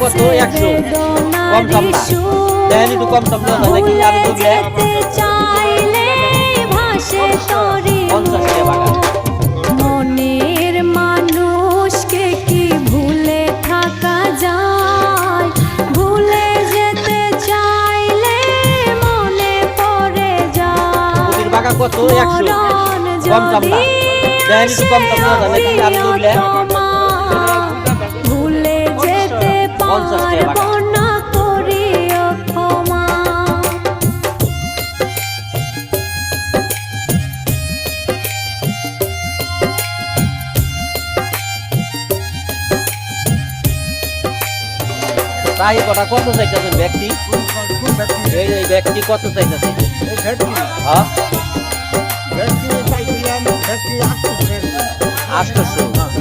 কত 100 কম দাম না দেন একটু কম দাম দাও নাকি আর দুধে চাইলে ভাসে তরি 50 টাকা বাগান মনের মানুষকে কি ভুলে থাকা যায় ভুলে যেতে চাইলে মনে পড়ে যায় পুতির বাগান কত 100 কম দাম না দেন একটু কম দাম দাও নাকি আর দুধে ভুলে যেতে 50 টাকা পারবো বাগান না করিও ক্ষমা তাই কটা কত চাইতেছেন ব্যক্তি এই ব্যক্তি কত চাইতেছে হ্যাঁ 800